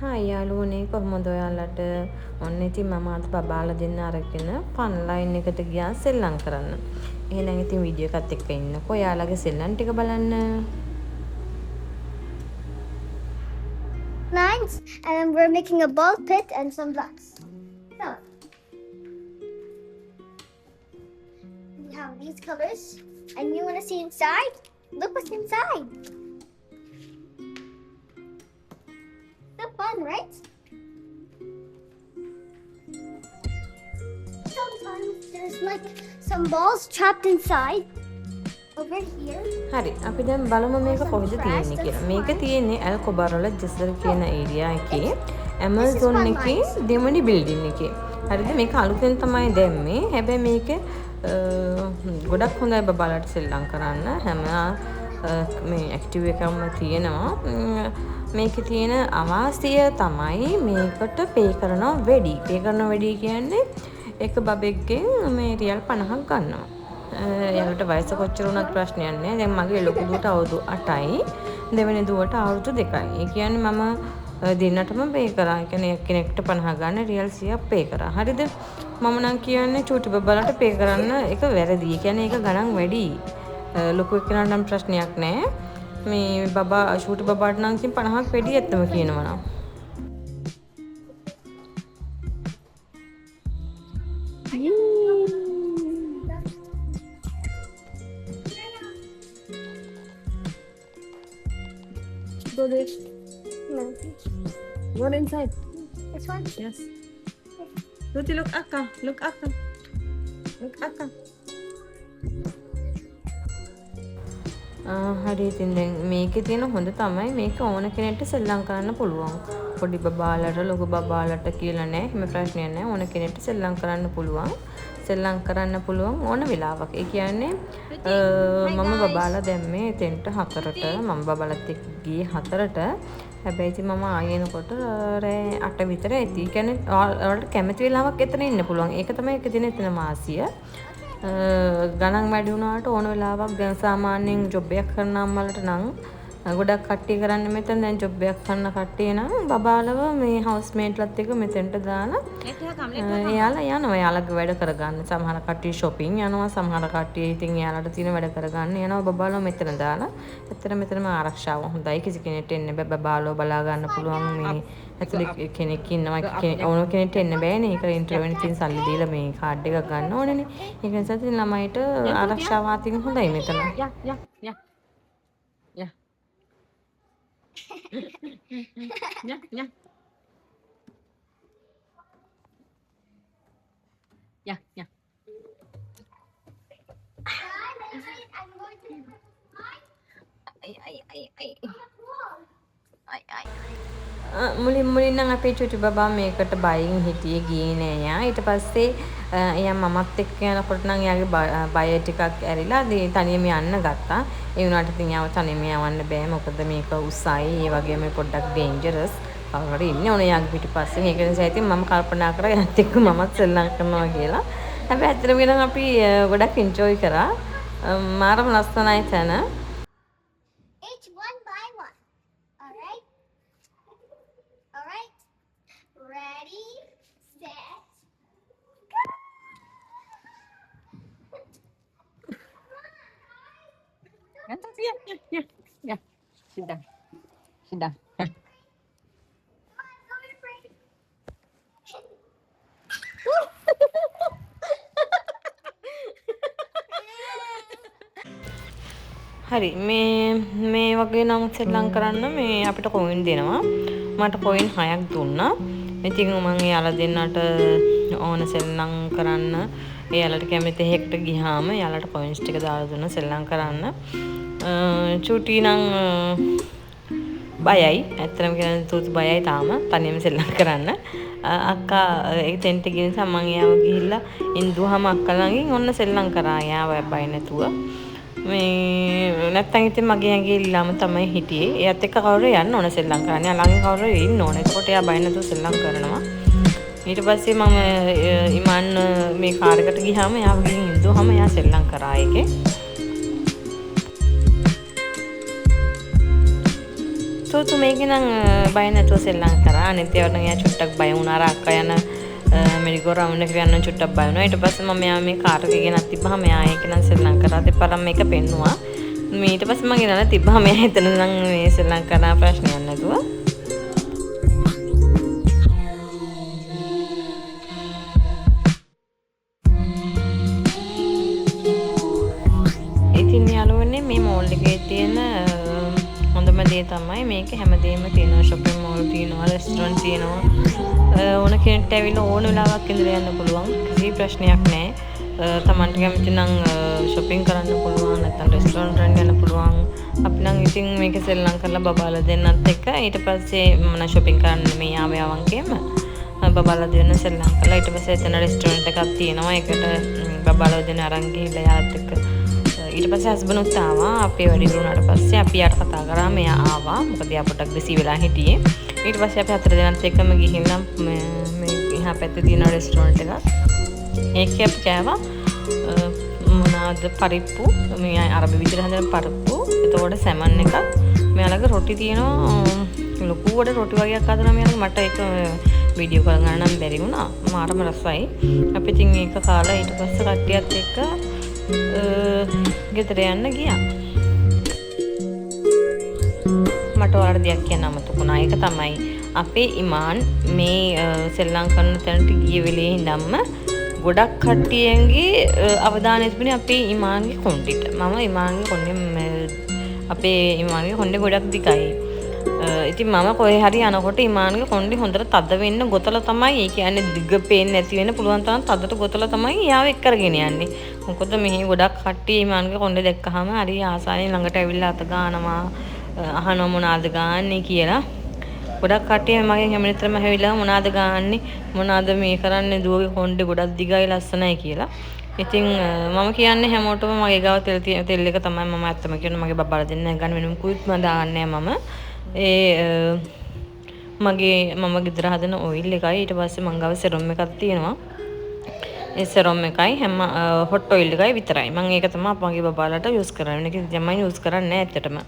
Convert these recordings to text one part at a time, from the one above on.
Hi යාළුවනේ කොහොමද ඔයාලට? ඔන්න ඉතින් මම අද බබාලා දෙන්න අරගෙන ෆන් ලයින් එකට ගියා සෙල්ලම් කරන්න. එහෙනම් ඉතින් වීඩියෝ එකත් එක්ක ඉන්නකෝ. ඔයාලගේ සෙල්ලම් ටික බලන්න. Lines, and then we're making a ball pit and some blocks. So we have these colors, and you want to see inside? Look what's inside. So fun, right? Sometimes there's like some balls trapped inside over here. හරි අපි දැන් බලමු මේක කොහෙද තියෙන්නේ කියලා. මේක තියෙන්නේ ඇල්කොබරොල ජෙසර් කියන ඒරියා එකේ ඇමazon එකේ දෙවෙනි බිල්ඩින් එකේ. හරිද? මේක අලුතෙන් තමයි දැම්මේ. හැබැයි මේක ගොඩක් හොඳයි බබාලට සෙල්ලම් කරන්න. හැම මේ ඇක්ටිව් එකම තියෙනවා. මේකේ තියෙන අවාසිය තමයි මේකට පේ කරනවා වැඩි. පේ කරනවා වැඩි කියන්නේ එක බබෙක්ගෙන් මේ රියල් 50ක් ගන්නවා. එයාලට වයස කොච්චර වුණත් ප්‍රශ්නයක් නැහැ. දැන් මගේ ලොකු දුවට අවුරුදු 8යි. දෙවෙනි දුවට අවුරුදු 2යි. ඒ කියන්නේ මම දිනටම පේ කරා. ඒ කියන්නේ කෙනෙක්ට 50 ගන්න රියල් 100ක් පේ කරා. හරිද? මම නම් කියන්නේ චූටි බබාලට පේ කරන්න ඒක වැරදි. ඒ කියන්නේ ඒක ගණන් වැඩි. ලොකු එක්කෙනාට නම් ප්‍රශ්නයක් නැහැ. මේ බබා චූටි බබාට නම් ඉතින් 50ක් වැඩි ඇත්තම කියනවා නම්. Go there. No. Go inside. This one? Yes. Ruti, look Akka. Look Akka. Look Akka. හරි ඉතින් දැන් මේකේ තියෙන හොඳ තමයි මේක ඕන කෙනෙක්ට සෙල්ලම් කරන්න පුළුවන්. පොඩි බබාලට ලොකු බබාලට කියලා නෑ. එහෙම ප්‍රශ්නයක් නෑ. ඕන කෙනෙක්ට සෙල්ලම් කරන්න පුළුවන්. සෙල්ලම් කරන්න පුළුවන් ඕන වෙලාවක. ඒ කියන්නේ මම බබාලා දැම්මේ එතෙන්ට 4ට. මම බබාලත් එක්ක ගියේ 4ට. හැබැයි ඉතින් මම ආයෙනකොට රෑ 8 විතර ඇති. ඒ කියන්නේ ඔයාලට කැමති වෙලාවක් එතන ඉන්න පුළුවන්. ඒක තමයි එක දින එතන වාසිය. ගණන් වැඩි වුණාට ඕන වෙලාවක් දැන් සාමාන්‍යයෙන් ජොබ් එකක් කරන අම්මලට නම් ගොඩක් කට්ටිය කරන්නේ මෙතන දැන් ජොබ් එකක් කරන කට්ටිය නම් බබාලව මේ හවුස් මේට්ලත් එක්ක මෙතෙන්ට දාලා එයාලා යනවා එයාලගේ වැඩ කරගන්න. සමහර කට්ටිය shopping යනවා, සමහර කට්ටිය ඉතින් එයාලට තියෙන වැඩ කරගන්න යනවා බබාලව මෙතන දාලා. ඇත්තට මෙතනම ආරක්ෂාව හොඳයි. කිසි කෙනෙක්ට එන්න බෑ. බබාලව බලා ගන්න පුළුවන් මේ ඇතුලේ කෙනෙක් ඉන්නවා. ඕන කෙනෙක්ට එන්න බෑනේ. ඒක ඉන්ටර්වෙන්ට් තියෙන සල්ලි දීලා මේ කාඩ් එකක් ගන්න ඕනේනේ. ඒක නිසා ඉතින් ළමයිට ආරක්ෂාව අතින් හොඳයි මෙතන. Yeah, yeah, yeah. Yeah. Yeah, yeah. Yeah, yeah. I'm going to. Ay, ay, ay, ay. Ay, ay. මුලින් නම් අපේ චුටි බබා මේකට බයින් හිටියේ ගියේ නෑ යා. ඊට පස්සේ එයා මමත් එක්ක යනකොට නම් එයාගේ බය ටිකක් ඇරිලා තනියම යන්න ගත්තා. ඒ වුණාට ඉතින් යාව තනියම යවන්න බෑ. මොකද මේක උසයි. ඒ වගේම පොඩ්ඩක් ඩේන්ජරස්. කවුරුහරි ඉන්නේ ඕනේ යාගේ පිටිපස්සෙන්. ඒක නිසා ඉතින් මම කල්පනා කරා එයාත් එක්ක මමත් සෙල්ලම් කරනවා කියලා. හැබැයි ඇත්තටම නම් අපි ගොඩක් එන්ජොයි කරා. මාරම ලස්සනයි තැන. Each one by one. All right? All right? Ready, set, Yeah, yeah, yeah, yeah. Sit down. Sit down. හරි මේ වගේ නම් සෙල්ලම් කරන්න මේ අපිට කොයින් දෙනවා. මට කොයින් 6ක් දුන්නා. ඉතින් මම එයාලා දෙන්නට ඕන සෙල්ලම් කරන්න එයාලට කැමති එකකට ගියාම එයාලට කොයින්ස් ටික දාලා දුන්න සෙල්ලම් කරන්න. චූටි නම් බයයි. ඇත්තටම කියනවා තුතු බයයි තාම තනියම සෙල්ලම් කරන්න. අක්කා එතෙන්ට ගිය නිසා මම එයාව ගිහිල්ලා ඉඳුවාම අක්කා ළඟින් ඔන්න සෙල්ලම් කරා. එයාව බය නැතුව. මේ නැත්තම් ඉතින් මගේ ඇඟිල්ලම තමයි හිටියේ. එයාත් එක්ක කවුරු යන්න ඕන සෙල්ලම් කරන්න. එයා ළඟ කවුරු ඉන්න ඕන. ඒකට එයා බය නැතුව සෙල්ලම් කරනවා. ඊට පස්සේ මම ඉමාන් මේ කාර් එකට ගියාම එයා ගිහින් ඉඳුවාම එයා සෙල්ලම් කරා ඒකේ. තූතු මේකේ නම් බය නැතුව සෙල්ලම් කරා. අනිත් ඒවාට නම් එයා චුට්ටක් බය වුණා. අර අක්කා යන මෙරිගෝ රවුන්ඩ් එකට යන්න චුට්ටක් බය වුණා. ඊට පස්සේ මම එයා මේ කාර් එක ගෙනත් තිබ්බහම එයා ඒක නම් සෙල්ලම් කරා. දෙපාරක් මේක පෙන්නුවා. ඊට පස්සේ මම ගෙනලා තිබ්බහම එයා එතන නම් මේ සෙල්ලම් කරා ප්‍රශ්නයක් නැතුව. ඉතින් යාළුවනේ මේ මෝල් එකේ තියෙන හොඳම දේ තමයි මේක හැමදේම තියෙනවා. shopping mall තියෙනවා, restaurant තියෙනවා. ඕන කෙනෙක්ට ඇවිල්ලා ඕන වෙලාවක ඉඳලා යන්න පුළුවන්. කිසි ප්‍රශ්නයක් නැහැ. තමන්ට කැමති නම් shopping කරන්න පුළුවන්, නැත්නම් restaurant වලට යන්න පුළුවන්. අපි නම් ඉතින් මේක සෙල්ලම් කරලා බබාලා දෙන්නත් එක්ක ඊට පස්සේ මම shopping කරන්න මේ ආවේ අවංකේම බබාලා දෙන්න සෙල්ලම් කරලා ඊට පස්සේ එතන restaurant එකක් තියෙනවා. ඒකට බබාලා දෙන්න අරන් ගිහිල්ලා යාත් එක්ක ඊට පස්සේ හස්බන්ඩ්ුත් ආවා. අපේ වැඩි දුරුනාට පස්සේ අපි යාට කතා කරා. මෙයා ආවා. මොකද යා පොඩක් බිසි වෙලා හිටියේ. ඊට පස්සේ අපි හතර දෙනාත් එක්කම ගිහිල්ලා මේ එහා පැත්තේ තියෙන රෙස්ටෝරන්ට් එකක්. ඒකේ අපි කෑවා මොනවාද පරිප්පු. මේ අරබි විදිහට හදන පරිප්පු. එතකොට සැමන් එකක්. මෙයාලගේ රොටි තියෙනවා. ලොකුවට රොටි වගේක් හදනවා මෙයාලගේ. මට ඒක වීඩියෝ කල් ගන්න නම් බැරි වුණා. මාරම රසයි. අපි ඉතින් ඒක කාලා ඊට පස්සේ කට්ටියත් එක්ක ගෙදර යන්න ගියා. මට ඔයාලට දෙයක් කියන්න අමතකුණා. ඒක තමයි අපේ ඉමාන් මේ සෙල්ලම් කරන තැනට ගිය වෙලේ ඉඳන්ම ගොඩක් කට්ටියන්ගේ අවධානය තිබුණේ අපේ ඉමාන්ගේ කොණ්ඩෙට. මම ඉමාන්ගේ කොණ්ඩේ අපේ ඉමාන්ගේ කොණ්ඩේ ගොඩක් දිගයි. ඉතින් මම කොහේ හරි යනකොට ඉමාන්ගේ කොණ්ඩේ හොඳට තද වෙන්න ගොතලා තමයි, ඒ කියන්නේ දිග පේන්නේ නැති වෙන්න පුළුවන් තරම් තදට ගොතලා තමයි යාව එක් කරගෙන යන්නේ. මොකද මෙහි ගොඩක් කට්ටිය ඉමාන්ගේ කොණ්ඩේ දැක්කහම හරි ආසාවෙන් ළඟට ඇවිල්ලා අත ගන්නවා, අහනවා මොනවාද ගාන්නේ කියලා. ගොඩක් කට්ටිය මගෙන් හැම නිතරම ඇවිල්ලා මොනවාද ගාන්නේ, මොනවාද මේ කරන්නේ, දුවගේ කොණ්ඩේ ගොඩක් දිගයි ලස්සනයි කියලා. ඉතින් මම කියන්නේ හැමෝටම මගේ ගාව තෙල් එක තමයි මම ඇත්තම කියන්නේ. මගේ බබාලා දෙන්න ගන්න වෙන මුකුත්ම දාන්නේ නැහැ මම. මගේ මම ගෙදර හදන ඔයිල් එකයි ඊට පස්සේ මං ගාව සෙරම් එකක් තියෙනවා. ඒ සෙරම් එකයි හැම හොට් ඔයිල් එකයි විතරයි. මම ඒක තමයි මගේ බබාලාට යූස් කරන්නේ. ඒක දැන් මම යූස් කරන්නේ නැහැ ඇත්තටම.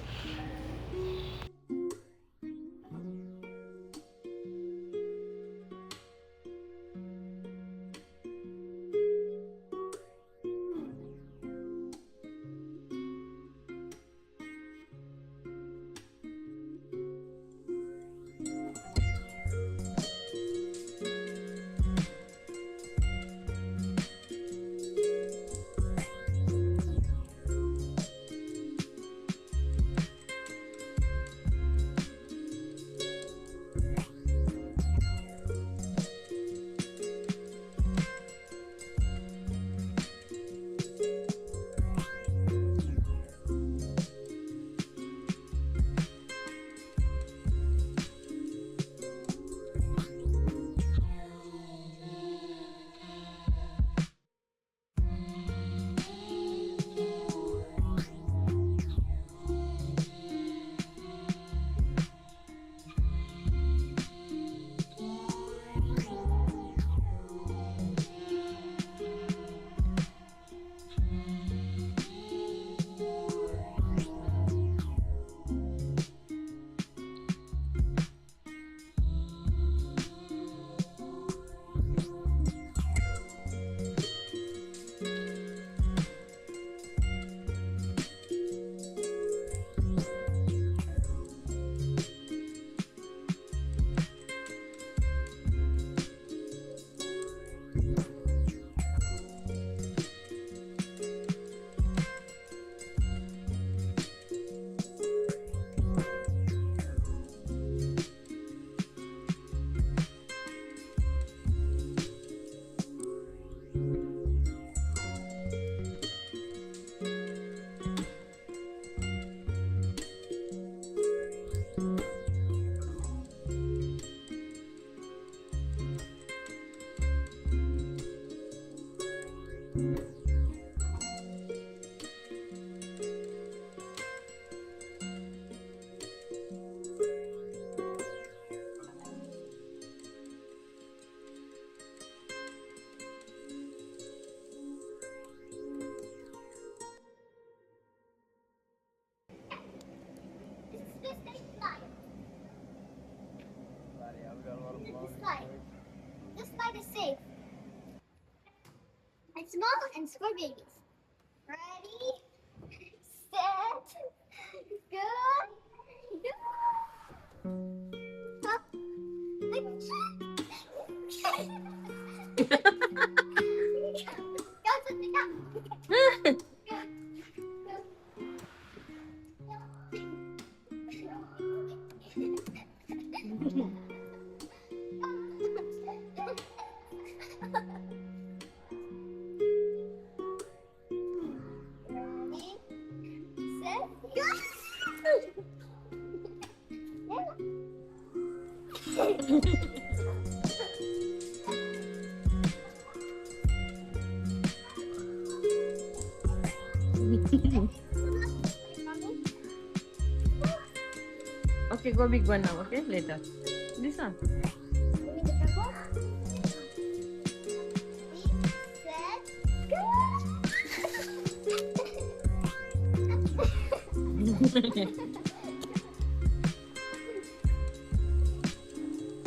This slide. This slide is safe. It's small and it's for babies. Ready, set, go. Up. Go to the top. Ready, set, go. Okay, go big one now, okay? Later. This one. Ready, set, go.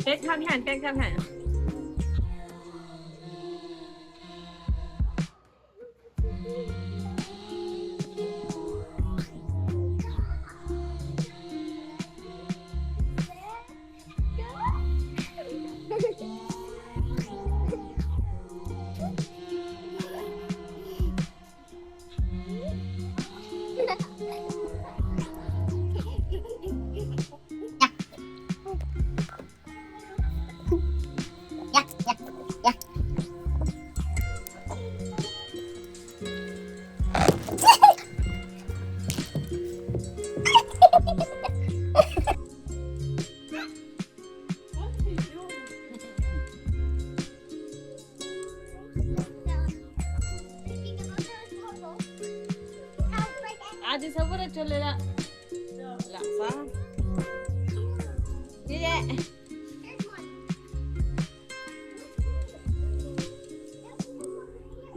Take one hand, take one hand. 아직 서버를 졸래라. 라사. 이제.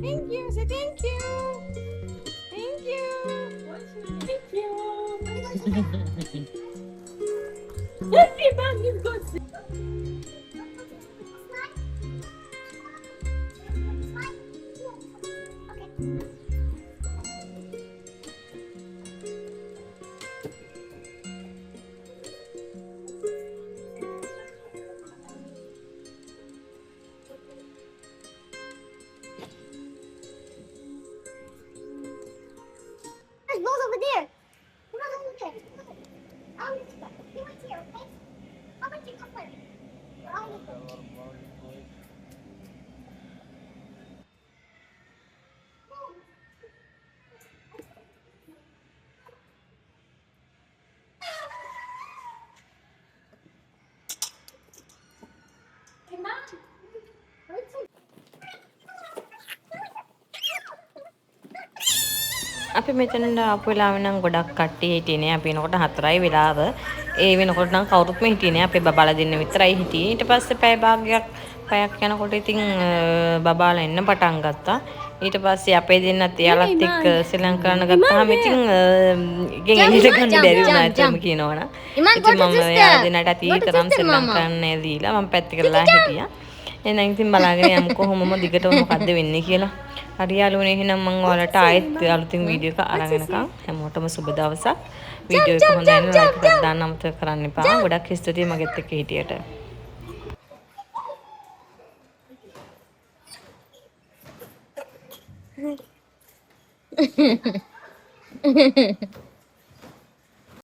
Thank you. Say thank you. Thank you. Thank you. Happy birthday, God. There's balls over there. Come on, over there. I'll lift you up. You wait here, okay? I'll let you go first. I'll lift you up. Hey, Mom. Let's see. අපි මෙතනට ආපු වෙලාවෙ නම් ගොඩක් කට්ටිය හිටියේ නේ. අපි එනකොට 4යි වෙලාව. ඒ වෙනකොට නම් කවුරුත්ම හිටියේ නේ. අපේ බබාලා දෙන්න විතරයි හිටියේ. ඊට පස්සේ පැය භාගයක් පැයක් යනකොට ඉතින් බබාලා එන්න පටන් ගත්තා. ඊට පස්සේ අපේ දෙන්නත් එයාලත් එක්ක ශ්‍රී ලංකාවට ගත්තාම ඉතින් ගෙන් එන්න ගන්න බැරි වුණා ඒකම කියනවනම්. ඉතින් මම එයා දෙන්නට අතීතරම් ශ්‍රී ලංකාවේ දීලා මම පැත්තකටලා හිටියා. එහෙනම් ඉතින් බලාගෙන යමු කොහොමම දිගටම මොකද්ද වෙන්නේ කියලා. හරි යාළුවනේ එහෙනම් මම ඔයාලට ආයෙත් අලුතින් වීඩියෝ එකක් අරන් එනකම් හැමෝටම සුබ දවසක්. වීඩියෝ එක හොඳ නම් ලයික් එකක් දාන්න අමතක කරන්න එපා. ගොඩක් ස්තුතියි මගෙත් එක්ක හිටියට.